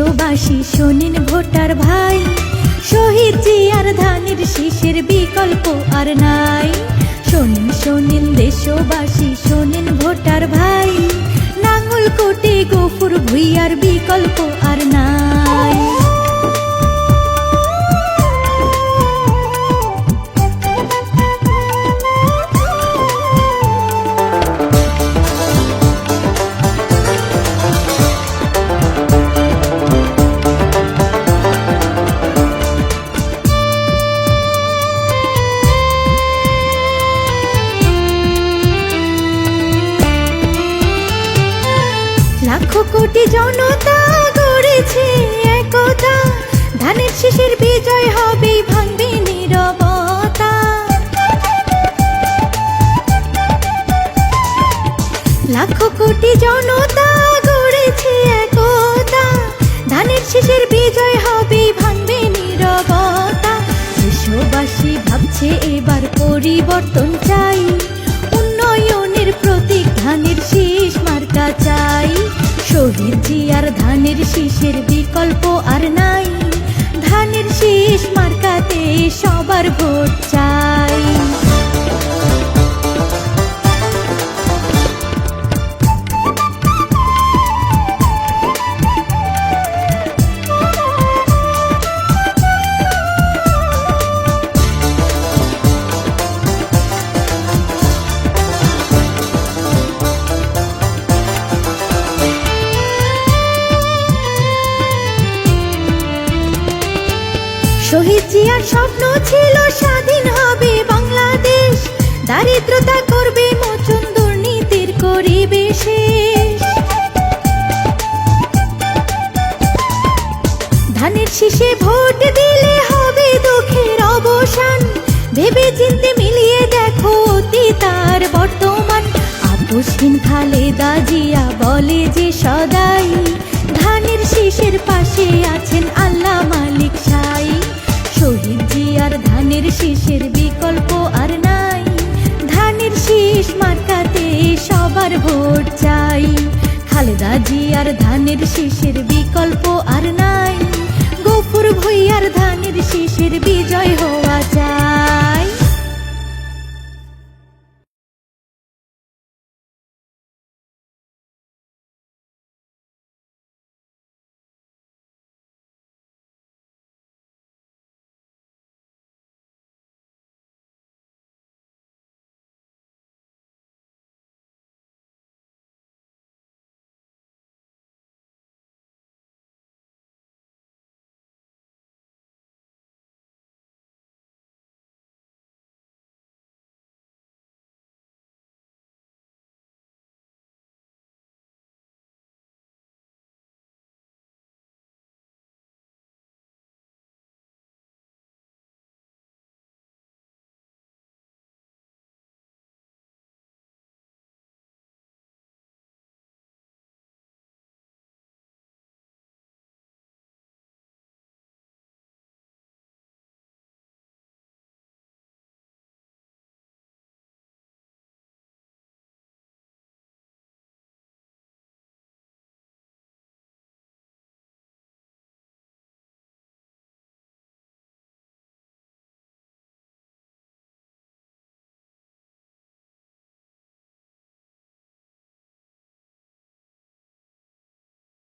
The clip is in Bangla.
দেশবাসী শোনেন ভোটার ভাই, শহীদ জিয়ার ধানের শীষের বিকল্প আর নাই। শোনেন শোনেন দেশবাসী শোনেন ভোটার ভাই, নাঙ্গল কোটে গফুর ভুইয়ার বিকল্প আর নাই। লাখো কোটি জনতা গড়েছে একতা, ধানের শীষের বিজয় হবে ভাঙবে নীরবতা। লাখো কোটি জনতা গড়েছে একতা, ধানের শীষের বিজয় হবে ভাঙবে নীরবতা। দেশবাসী ভাবছে এবার পরিবর্তন চাই, উন্নয়নের প্রতীক ধানের শীষ মার্কা চাই। শহীদ জিয়ার ধানের শীষের বিকল্প আর নাই, ধানের শীষ মার্কাতে সবার ভোট চাই। শহীদ জিয়ার স্বপ্ন ছিল স্বাধীন হবে বাংলাদেশ, দারিদ্রতা করবে মোচন দুর্নীতির করিবে শেষ। ধানের শীষে ভোট দিলে হবে দুঃখের অবসান, ভেবে চিনতে মিলিয়ে দেখো অতীত আর বর্তমান। আপোষহীন খালেদা জিয়া বলে যে সদাই, ধানের শীষের পাশে আছেন আল্লাহ মালিক সাই। শহীদ জিয়ার ধানের শীষের বিকল্প আর নাই, ধানের শীষ মার্কাতে সবার ভোট চাই। খালেদা জিয়ার ধানের শীষের বিকল্প আর নাই, গফুর ভুইয়ার ধানের শীষের বিজয় হোক।